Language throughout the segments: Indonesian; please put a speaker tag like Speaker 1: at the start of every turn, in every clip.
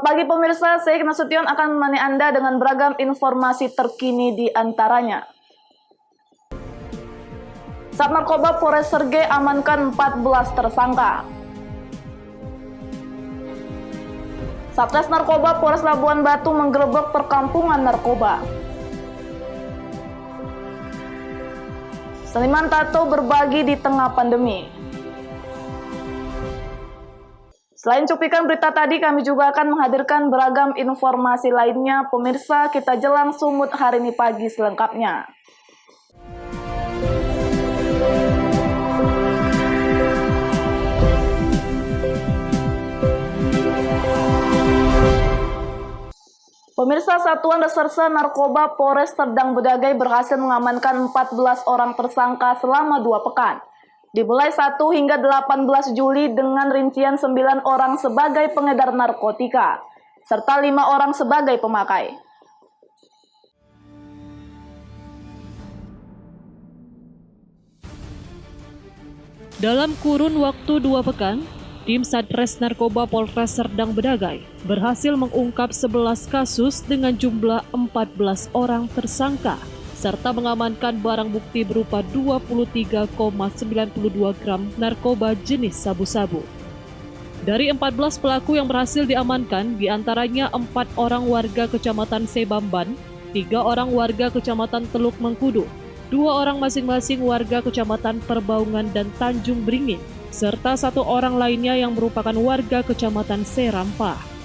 Speaker 1: pagi pemirsa, saya Ikna Sution akan menemani Anda dengan beragam informasi terkini di antaranya. Sat Narkoba Polres Sragen amankan 14 tersangka. Satgas Narkoba Polres Labuan Batu menggerebek perkampungan narkoba. Seniman tato berbagi di tengah pandemi. Selain cuplikan berita tadi, kami juga akan menghadirkan beragam informasi lainnya. Pemirsa, kita jelang Sumut hari ini pagi selengkapnya. Pemirsa, Satuan Reserse Narkoba Polres Serdang Bedagai berhasil mengamankan 14 orang tersangka selama 2 pekan. Dimulai 1 hingga 18 Juli dengan rincian 9 orang sebagai pengedar narkotika, serta 5 orang sebagai pemakai.
Speaker 2: Dalam kurun waktu 2 pekan, tim Satres Narkoba Polres Serdang Bedagai berhasil mengungkap 11 kasus dengan jumlah 14 orang tersangka, serta mengamankan barang bukti berupa 23,92 gram narkoba jenis sabu-sabu. Dari 14 pelaku yang berhasil diamankan, diantaranya 4 orang warga Kecamatan Sebamban, 3 orang warga Kecamatan Teluk Mengkudu, 2 orang masing-masing warga Kecamatan Perbaungan dan Tanjung Beringin, serta 1 orang lainnya yang merupakan warga Kecamatan Serampah.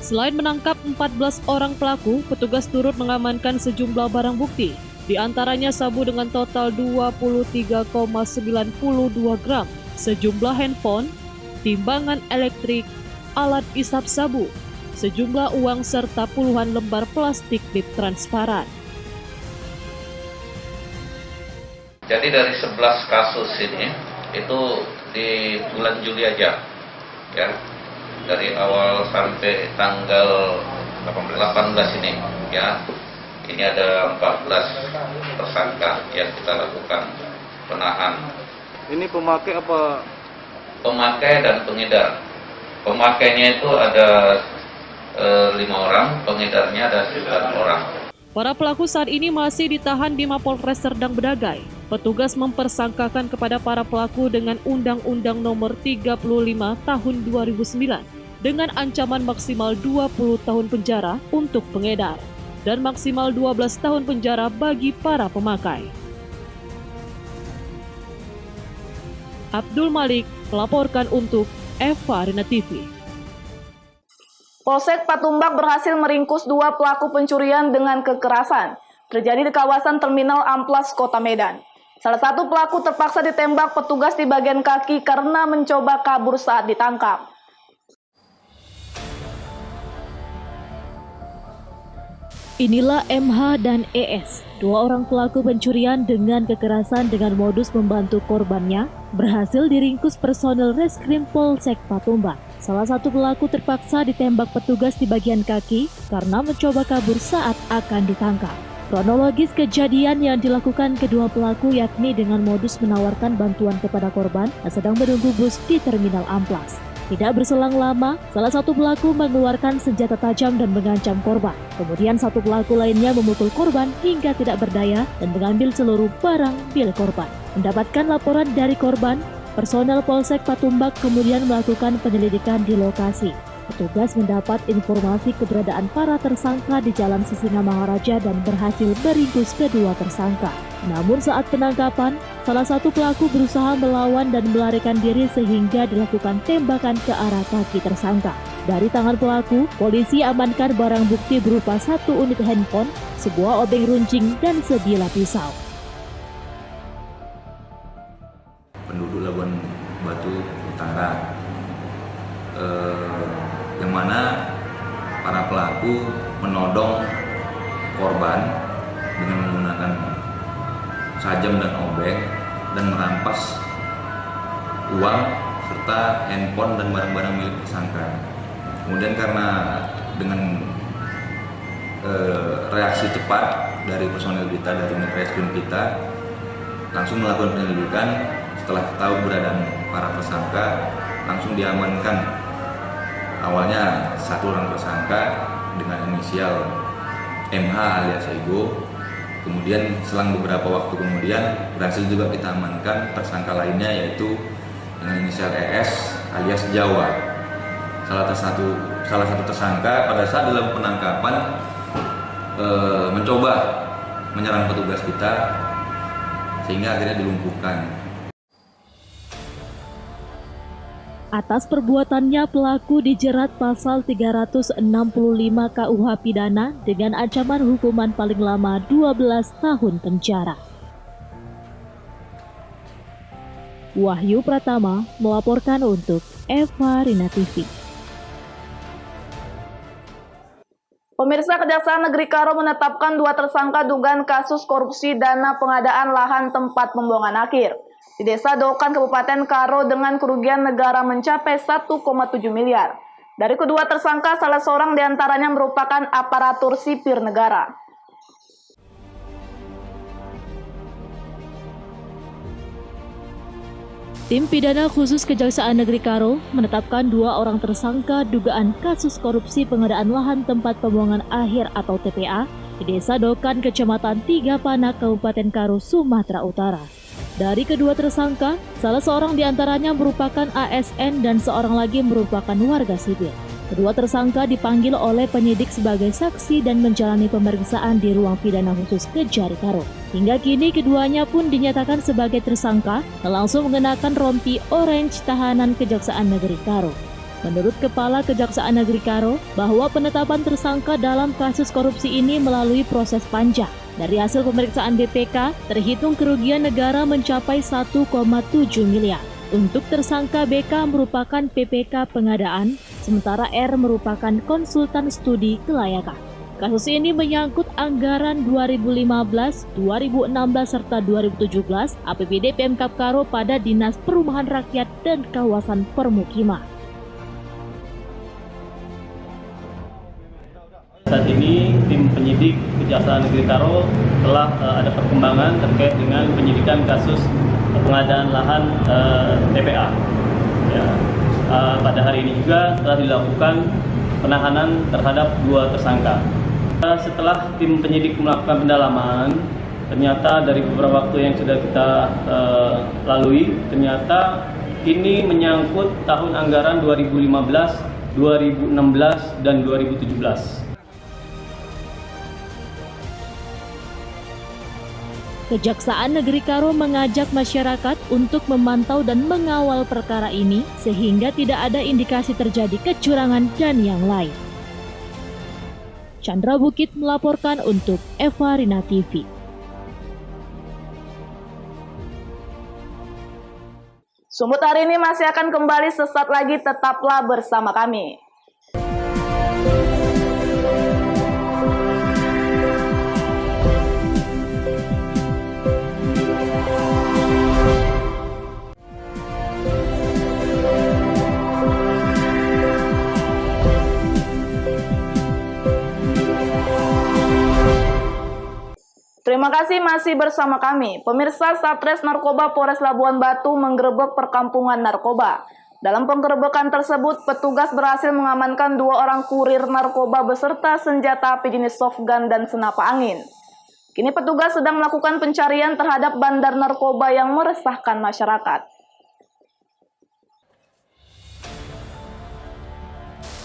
Speaker 2: Selain menangkap 14 orang pelaku, petugas turut mengamankan sejumlah barang bukti, di antaranya sabu dengan total 23,92 gram, sejumlah handphone, timbangan elektrik, alat isap sabu, sejumlah uang serta puluhan lembar plastik tip transparan.
Speaker 3: Jadi dari 11 kasus ini, itu di bulan Juli aja, ya, dari awal sampai tanggal 18 ini, ya, ini ada 14 tersangka yang kita lakukan penahan.
Speaker 4: Ini pemakai apa?
Speaker 3: Pemakai dan pengedar. Pemakainya itu ada 5 orang, pengedarnya ada 9 orang.
Speaker 2: Para pelaku saat ini masih ditahan di Mapolres Serdang Bedagai. Petugas mempersangkakan kepada para pelaku dengan Undang-Undang Nomor 35 Tahun 2009 dengan ancaman maksimal 20 tahun penjara untuk pengedar dan maksimal 12 tahun penjara bagi para pemakai. Abdul Malik melaporkan untuk Eva Arena TV.
Speaker 1: Polsek Patumbak berhasil meringkus 2 pelaku pencurian dengan kekerasan. Terjadi di kawasan Terminal Amplas, Kota Medan. Salah satu pelaku terpaksa ditembak petugas di bagian kaki karena mencoba kabur saat ditangkap.
Speaker 2: Inilah MH dan ES, 2 orang pelaku pencurian dengan kekerasan dengan modus membantu korbannya, berhasil diringkus personel Reskrim Polsek Patumbak. Salah satu pelaku terpaksa ditembak petugas di bagian kaki karena mencoba kabur saat akan ditangkap. Kronologis kejadian yang dilakukan kedua pelaku yakni dengan modus menawarkan bantuan kepada korban yang sedang menunggu bus di Terminal Amplas. Tidak berselang lama, salah satu pelaku mengeluarkan senjata tajam dan mengancam korban. Kemudian satu pelaku lainnya memukul korban hingga tidak berdaya dan mengambil seluruh barang milik korban. Mendapatkan laporan dari korban, personel Polsek Patumbak kemudian melakukan penyelidikan di lokasi. Petugas mendapat informasi keberadaan para tersangka di Jalan Sisingamangaraja dan berhasil meringkus kedua tersangka. Namun saat penangkapan, salah satu pelaku berusaha melawan dan melarikan diri sehingga dilakukan tembakan ke arah kaki tersangka. Dari tangan pelaku, polisi amankan barang bukti berupa 1 unit handphone, sebuah obeng runcing, dan sebilah pisau.
Speaker 5: Penduduk Labuan Batu Utara, yang mana para pelaku menodong korban dengan menggunakan sajam dan obeng dan merampas uang serta handphone dan barang-barang milik tersangka. Kemudian karena dengan reaksi cepat dari personel kita, dari unit reskrim kita, langsung melakukan penyelidikan. Setelah tahu keberadaan para tersangka, langsung diamankan awalnya satu orang tersangka dengan inisial MH alias Ego. Kemudian selang beberapa waktu kemudian berhasil juga kita amankan tersangka lainnya, yaitu dengan inisial ES alias Jawa. Salah satu tersangka pada saat dalam penangkapan mencoba menyerang petugas kita sehingga akhirnya dilumpuhkan.
Speaker 2: Atas perbuatannya, pelaku dijerat pasal 365 KUH Pidana dengan ancaman hukuman paling lama 12 tahun penjara. Wahyu Pratama melaporkan untuk Eva Rina TV.
Speaker 1: Pemirsa, Kejaksaan Negeri Karo menetapkan 2 tersangka dugaan kasus korupsi dana pengadaan lahan tempat pembuangan akhir di Desa Dokan, Kabupaten Karo dengan kerugian negara mencapai 1,7 miliar. Dari kedua tersangka, salah seorang diantaranya merupakan aparatur sipir negara.
Speaker 2: Tim Pidana Khusus Kejaksaan Negeri Karo menetapkan 2 orang tersangka dugaan kasus korupsi pengadaan lahan tempat pembuangan akhir atau TPA di Desa Dokan, Kecamatan Tiga Panak, Kabupaten Karo, Sumatera Utara. Dari kedua tersangka, salah seorang diantaranya merupakan ASN dan seorang lagi merupakan warga sipil. Kedua tersangka dipanggil oleh penyidik sebagai saksi dan menjalani pemeriksaan di ruang pidana khusus Kejari Karo. Hingga kini keduanya pun dinyatakan sebagai tersangka dan langsung mengenakan rompi orange tahanan Kejaksaan Negeri Karo. Menurut Kepala Kejaksaan Negeri Karo, bahwa penetapan tersangka dalam kasus korupsi ini melalui proses panjang. Dari hasil pemeriksaan BPK, terhitung kerugian negara mencapai 1,7 miliar. Untuk tersangka BK merupakan PPK pengadaan, sementara R merupakan konsultan studi kelayakan. Kasus ini menyangkut anggaran 2015, 2016, serta 2017 APBD Pemkab Karo pada Dinas Perumahan Rakyat dan Kawasan Permukiman.
Speaker 6: Saat ini tim penyidik Kejaksaan Negeri Karo telah ada perkembangan terkait dengan penyidikan kasus pengadaan lahan TPA. Ya, pada hari ini juga telah dilakukan penahanan terhadap 2 tersangka. Setelah tim penyidik melakukan pendalaman, ternyata dari beberapa waktu yang sudah kita lalui, ternyata ini menyangkut tahun anggaran 2015, 2016, dan 2017.
Speaker 2: Kejaksaan Negeri Karo mengajak masyarakat untuk memantau dan mengawal perkara ini sehingga tidak ada indikasi terjadi kecurangan dan yang lain. Chandra Bukit melaporkan untuk Eva Rina TV.
Speaker 1: Sumut hari ini masih akan kembali sesaat lagi, tetaplah bersama kami. Terima kasih masih bersama kami. Pemirsa, Satres Narkoba Polres Labuhan Batu menggerebek perkampungan narkoba. Dalam penggerebekan tersebut, petugas berhasil mengamankan 2 orang kurir narkoba beserta senjata api jenis softgun dan senapa angin. Kini petugas sedang melakukan pencarian terhadap bandar narkoba yang meresahkan masyarakat.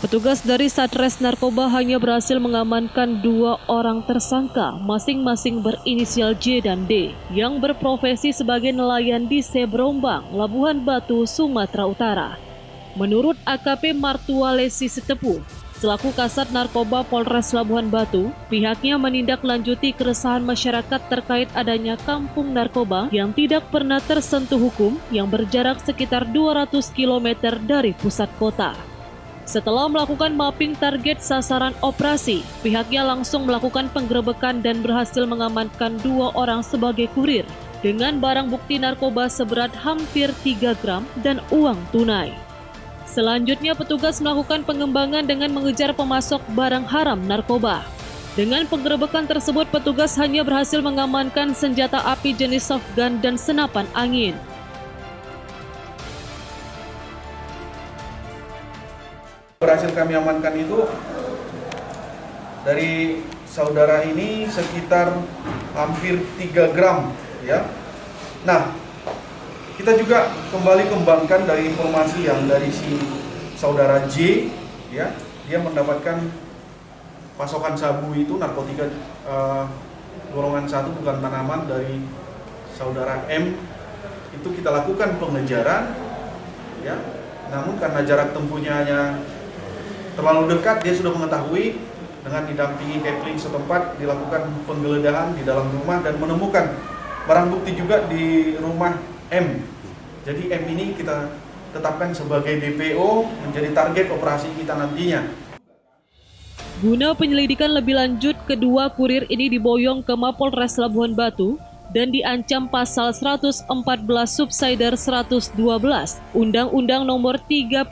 Speaker 2: Petugas dari Satres Narkoba hanya berhasil mengamankan 2 orang tersangka, masing-masing berinisial J dan D, yang berprofesi sebagai nelayan di Sebrombang, Labuhan Batu, Sumatera Utara. Menurut AKP Martualesi Sitepu, selaku Kasat Narkoba Polres Labuhan Batu, pihaknya menindaklanjuti keresahan masyarakat terkait adanya kampung narkoba yang tidak pernah tersentuh hukum yang berjarak sekitar 200 km dari pusat kota. Setelah melakukan mapping target sasaran operasi, pihaknya langsung melakukan penggerebekan dan berhasil mengamankan 2 orang sebagai kurir dengan barang bukti narkoba seberat hampir 3 gram dan uang tunai. Selanjutnya petugas melakukan pengembangan dengan mengejar pemasok barang haram narkoba. Dengan penggerebekan tersebut, petugas hanya berhasil mengamankan senjata api jenis softgun dan senapan angin.
Speaker 4: Berhasil kami amankan itu dari saudara ini sekitar hampir 3 gram ya. Nah, kita juga kembali kembangkan dari informasi yang dari si saudara J ya, dia mendapatkan pasokan sabu itu narkotika golongan 1 bukan tanaman dari saudara M. Itu kita lakukan pengejaran ya. Namun karena jarak tempuhnya hanya terlalu dekat, dia sudah mengetahui. Dengan didampingi Kepling setempat dilakukan penggeledahan di dalam rumah dan menemukan barang bukti juga di rumah M. Jadi M ini kita tetapkan sebagai DPO, menjadi target operasi kita nantinya.
Speaker 2: Guna penyelidikan lebih lanjut, kedua kurir ini diboyong ke Mapolres Labuhan Batu dan diancam pasal 114 Subsider 112 Undang-Undang Nomor 35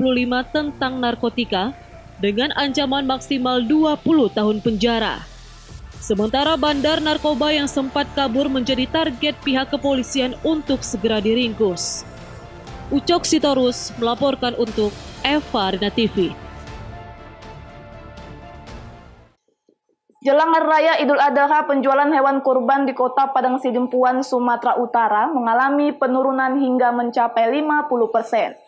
Speaker 2: tentang Narkotika dengan ancaman maksimal 20 tahun penjara. Sementara bandar narkoba yang sempat kabur menjadi target pihak kepolisian untuk segera diringkus. Ucok Sitorus melaporkan untuk Eva Rina TV.
Speaker 1: Jelang Hari Raya Idul Adha, penjualan hewan kurban di Kota Padang Sidimpuan, Sumatera Utara mengalami penurunan hingga mencapai 50%.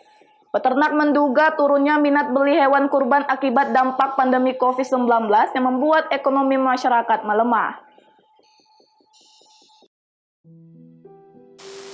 Speaker 1: Peternak menduga turunnya minat beli hewan kurban akibat dampak pandemi COVID-19 yang membuat ekonomi masyarakat melemah.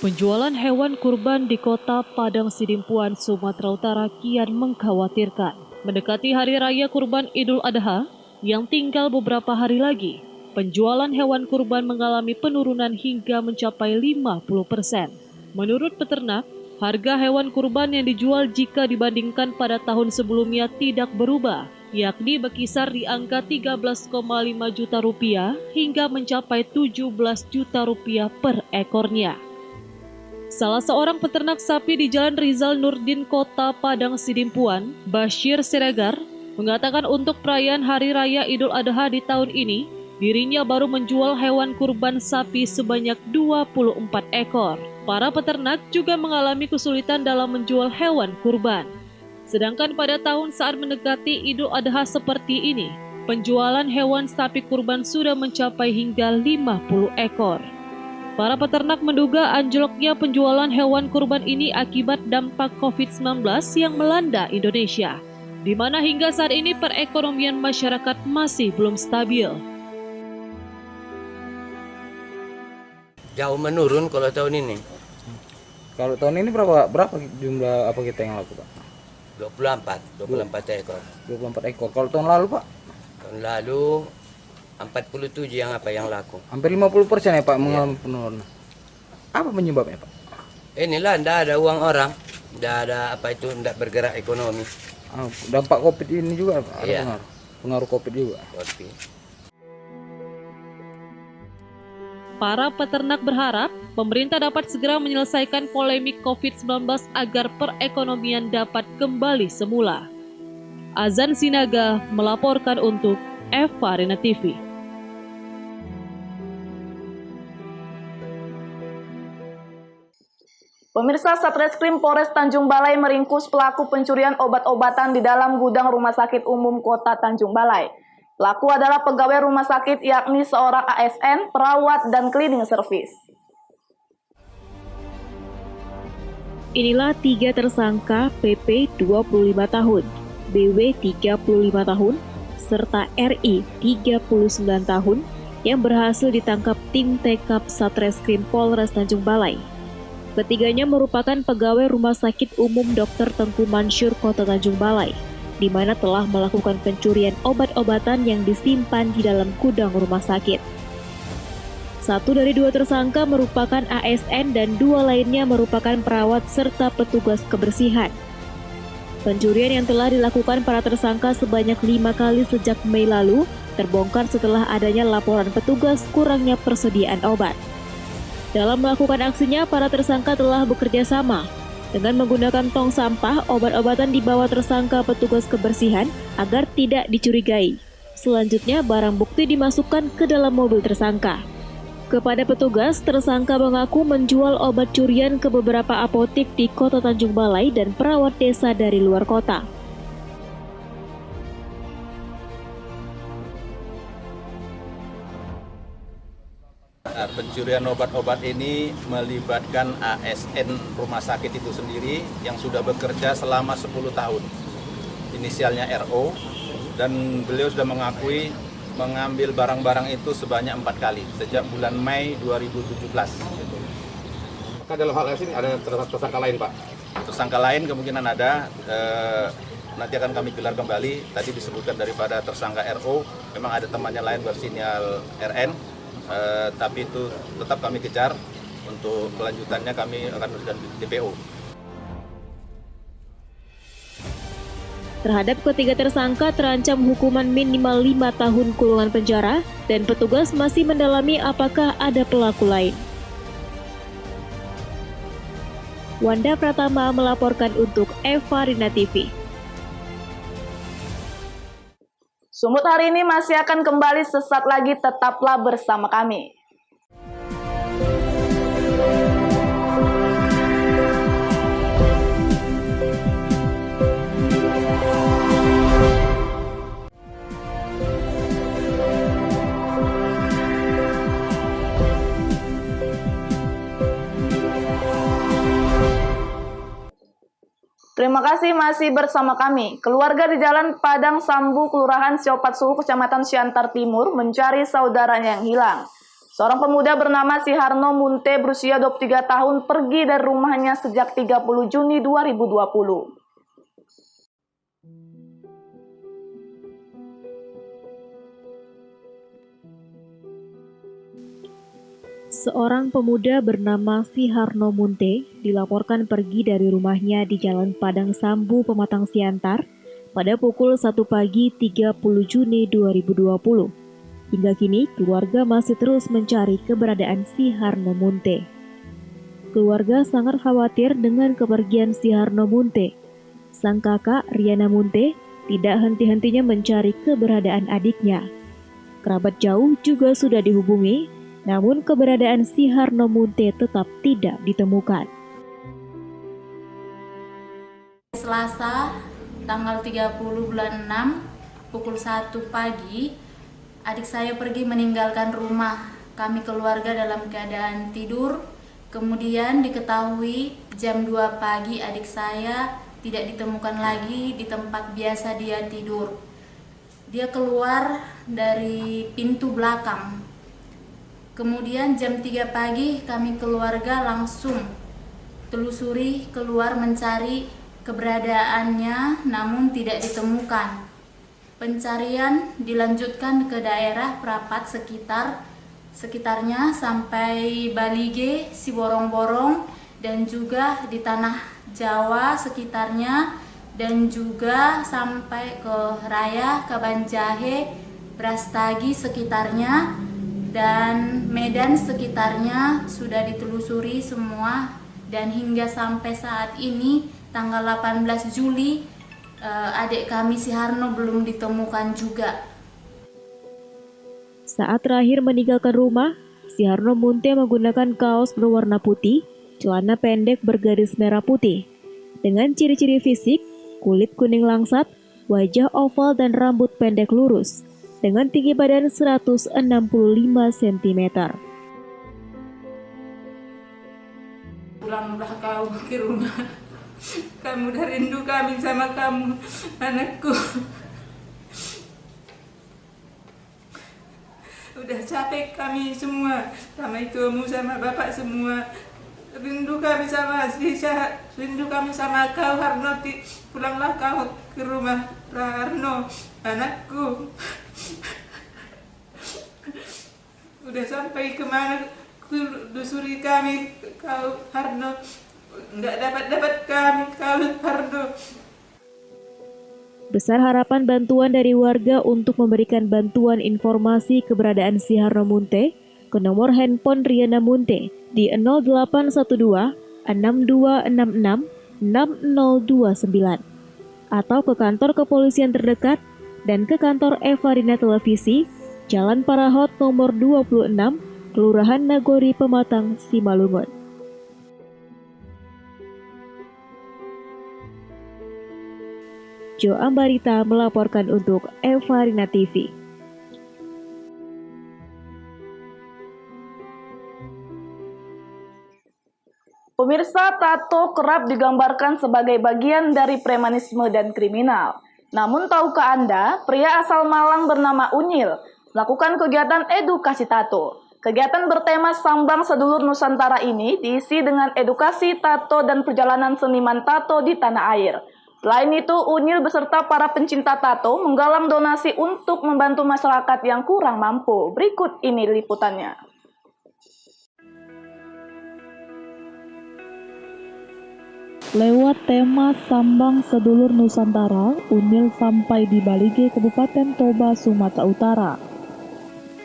Speaker 2: Penjualan hewan kurban di Kota Padang Sidimpuan, Sumatera Utara kian mengkhawatirkan. Mendekati Hari Raya Kurban Idul Adha yang tinggal beberapa hari lagi, penjualan hewan kurban mengalami penurunan hingga mencapai 50%. Menurut peternak, harga hewan kurban yang dijual jika dibandingkan pada tahun sebelumnya tidak berubah, yakni berkisar di angka 13,5 juta rupiah hingga mencapai 17 juta rupiah per ekornya. Salah seorang peternak sapi di Jalan Rizal Nurdin, Kota Padang Sidimpuan, Bashir Siregar, mengatakan untuk perayaan Hari Raya Idul Adha di tahun ini, dirinya baru menjual hewan kurban sapi sebanyak 24 ekor. Para peternak juga mengalami kesulitan dalam menjual hewan kurban. Sedangkan pada tahun saat mendekati Idul Adha seperti ini, penjualan hewan sapi kurban sudah mencapai hingga 50 ekor. Para peternak menduga anjloknya penjualan hewan kurban ini akibat dampak COVID-19 yang melanda Indonesia, di mana hingga saat ini perekonomian masyarakat masih belum stabil.
Speaker 7: Jauh menurun kalau tahun ini.
Speaker 8: Kalau tahun ini berapa jumlah apa kita yang laku, Pak?
Speaker 7: 24 ekor.
Speaker 8: 24 ekor. Kalau tahun lalu, Pak?
Speaker 7: Tahun lalu 47 yang laku.
Speaker 8: Hampir 50% ya, Pak, mengalami penurunan. Apa penyebabnya, Pak?
Speaker 7: Inilah ndak ada uang orang, ndak ada ndak bergerak ekonomi.
Speaker 8: Dampak Covid ini juga, Pak? Ada
Speaker 7: Iya.
Speaker 8: pengaruh Covid juga.
Speaker 7: Covid.
Speaker 2: Para peternak berharap pemerintah dapat segera menyelesaikan polemik COVID-19 agar perekonomian dapat kembali semula. Azan Sinaga melaporkan untuk Eva Rina TV.
Speaker 1: Pemirsa, Satreskrim Polres Tanjung Balai meringkus pelaku pencurian obat-obatan di dalam gudang Rumah Sakit Umum Kota Tanjung Balai. Pelaku adalah pegawai rumah sakit, yakni seorang ASN, perawat, dan cleaning service.
Speaker 2: Inilah 3 tersangka PP 25 tahun, BW 35 tahun, serta RI 39 tahun yang berhasil ditangkap tim TK Satreskrim Polres Tanjung Balai. Ketiganya merupakan pegawai Rumah Sakit Umum Dr. Tengku Mansur Kota Tanjung Balai, di mana telah melakukan pencurian obat-obatan yang disimpan di dalam gudang rumah sakit. 1 dari 2 tersangka merupakan ASN dan 2 lainnya merupakan perawat serta petugas kebersihan. Pencurian yang telah dilakukan para tersangka sebanyak 5 kali sejak Mei lalu terbongkar setelah adanya laporan petugas kurangnya persediaan obat. Dalam melakukan aksinya, para tersangka telah bekerja sama dengan menggunakan tong sampah. Obat-obatan dibawa tersangka petugas kebersihan agar tidak dicurigai. Selanjutnya, barang bukti dimasukkan ke dalam mobil tersangka. Kepada petugas, tersangka mengaku menjual obat curian ke beberapa apotek di Kota Tanjung Balai dan perawat desa dari luar kota.
Speaker 9: pencurian obat-obat ini melibatkan ASN rumah sakit itu sendiri yang sudah bekerja selama 10 tahun. Inisialnya RO, dan beliau sudah mengakui mengambil barang-barang itu sebanyak 4 kali sejak bulan Mei 2017.
Speaker 10: Maka dalam hal ini ada tersangka lain, Pak?
Speaker 9: Tersangka lain kemungkinan ada, nanti akan kami gelar kembali. Tadi disebutkan daripada tersangka RO, memang ada temannya lain bersinyal RN, tapi itu tetap kami kejar. Untuk kelanjutannya kami akan berikan DPO.
Speaker 2: Terhadap ketiga tersangka terancam hukuman minimal 5 tahun kurungan penjara dan petugas masih mendalami apakah ada pelaku lain. Wanda Pratama melaporkan untuk Eva Rina TV.
Speaker 1: Sumut hari ini masih akan kembali sesaat lagi, tetaplah bersama kami. Terima kasih masih bersama kami. Keluarga di Jalan Padang Sambu, Kelurahan Siopat Suhu, Kecamatan Siantar Timur mencari saudaranya yang hilang. Seorang pemuda bernama Siharno Munte berusia 23 tahun pergi dari rumahnya sejak 30 Juni 2020.
Speaker 2: Seorang pemuda bernama Siharno Munte dilaporkan pergi dari rumahnya di Jalan Padang Sambu, Pematang Siantar pada pukul 1 pagi 30 Juni 2020. Hingga kini, keluarga masih terus mencari keberadaan Siharno Munte. Keluarga sangat khawatir dengan kepergian Siharno Munte. Sang kakak, Riana Munte, tidak henti-hentinya mencari keberadaan adiknya. Kerabat jauh juga sudah dihubungi, namun keberadaan Siharno Munte tetap tidak ditemukan.
Speaker 11: Selasa, tanggal 30 bulan 6, pukul 1 pagi, adik saya pergi meninggalkan rumah. Kami keluarga dalam keadaan tidur. Kemudian diketahui jam 2 pagi adik saya tidak ditemukan lagi di tempat biasa dia tidur. Dia keluar dari pintu belakang. Kemudian jam 3 pagi kami keluarga langsung telusuri keluar mencari keberadaannya, namun tidak ditemukan. Pencarian dilanjutkan ke daerah Prapat sekitarnya sampai Balige, Siborong-borong, dan juga di tanah Jawa sekitarnya, dan juga sampai ke Raya, Kabanjahe, Brastagi sekitarnya, dan Medan sekitarnya sudah ditelusuri semua. Dan hingga sampai saat ini tanggal 18 Juli adik kami Siharno belum ditemukan juga.
Speaker 2: Saat terakhir meninggalkan rumah, Siharno Munte menggunakan kaos berwarna putih, celana pendek bergaris merah putih. Dengan ciri-ciri fisik, kulit kuning langsat, wajah oval dan rambut pendek lurus, dengan tinggi badan 165 cm.
Speaker 12: Pulanglah kau ke rumah. Kamu udah rindu kami sama kamu, anakku. Udah capek kami semua, sama ibumu, sama bapak semua. Rindu kami sama Sisa, rindu kami sama kau, Harno. Pulanglah kau ke rumah, Harno, anakku. Udah sampai kemana lusuri kami, kau, Harno. Nggak dapat kami, kau, Harno.
Speaker 2: Besar harapan bantuan dari warga untuk memberikan bantuan informasi keberadaan Siharno Munte ke nomor handphone Riana Munte di 0812 6266 6029 atau ke kantor kepolisian terdekat dan ke kantor Eva Rina Televisi, Jalan Parahot nomor 26, Kelurahan Nagori, Pematang, Simalungun. Jo Ambarita melaporkan untuk Eva Rina TV.
Speaker 1: Pemirsa, tato kerap digambarkan sebagai bagian dari premanisme dan kriminal. Namun tahukah Anda, pria asal Malang bernama Unyil melakukan kegiatan edukasi tato. Kegiatan bertema Sambang Sedulur Nusantara ini diisi dengan edukasi tato dan perjalanan seniman tato di tanah air. Selain itu, Unyil beserta para pencinta tato menggalang donasi untuk membantu masyarakat yang kurang mampu. Berikut ini liputannya.
Speaker 2: Lewat tema Sambang Sedulur Nusantara, Unyil sampai di Balige, Kabupaten Toba, Sumatera Utara.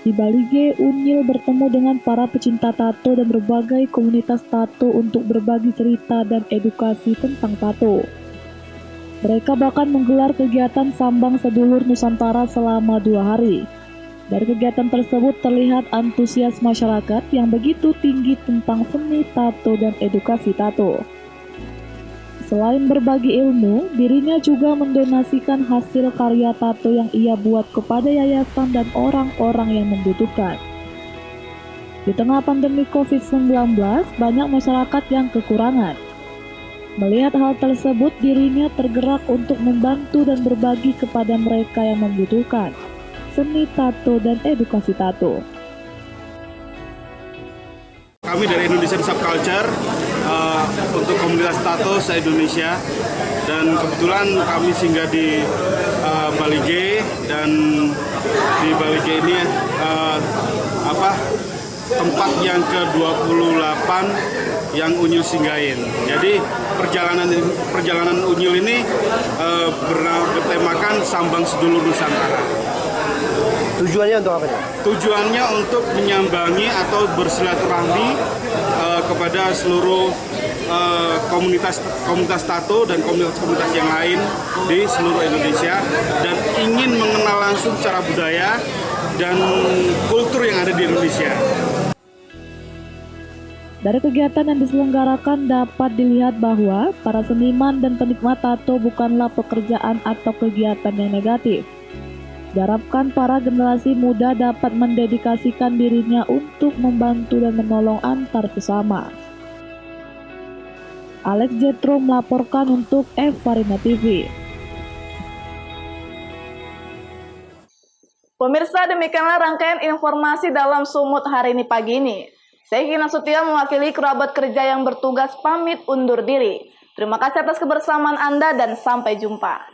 Speaker 2: Di Balige, Unyil bertemu dengan para pecinta tato dan berbagai komunitas tato untuk berbagi cerita dan edukasi tentang tato. Mereka bahkan menggelar kegiatan Sambang Sedulur Nusantara selama 2 hari. Dari kegiatan tersebut terlihat antusias masyarakat yang begitu tinggi tentang seni tato dan edukasi tato. Selain berbagi ilmu, dirinya juga mendonasikan hasil karya tato yang ia buat kepada yayasan dan orang-orang yang membutuhkan. Di tengah pandemi COVID-19, banyak masyarakat yang kekurangan. Melihat hal tersebut, dirinya tergerak untuk membantu dan berbagi kepada mereka yang membutuhkan seni tato dan edukasi tato.
Speaker 4: Kami dari Indonesian Subculture untuk komunitas tato se-Indonesia, dan kebetulan kami singgah di Balige, dan di Balige ini tempat yang ke-28 yang Unyil singgahin. Jadi perjalanan Unyil ini bertemakan Sambang Sedulur Nusantara.
Speaker 13: Tujuannya untuk apa?
Speaker 4: Tujuannya untuk menyambangi atau bersilaturahmi kepada seluruh komunitas tato dan komunitas yang lain di seluruh Indonesia, dan ingin mengenal langsung cara budaya dan kultur yang ada di Indonesia.
Speaker 2: Dari kegiatan yang diselenggarakan dapat dilihat bahwa para seniman dan penikmat tato bukanlah pekerjaan atau kegiatan yang negatif. Diharapkan para generasi muda dapat mendedikasikan dirinya untuk membantu dan menolong antar sesama. Alex Jetro melaporkan untuk Evarina TV.
Speaker 1: Pemirsa, demikianlah rangkaian informasi dalam Sumut hari ini pagi ini. Saya Gina Sutia mewakili kerabat kerja yang bertugas pamit undur diri. Terima kasih atas kebersamaan Anda dan sampai jumpa.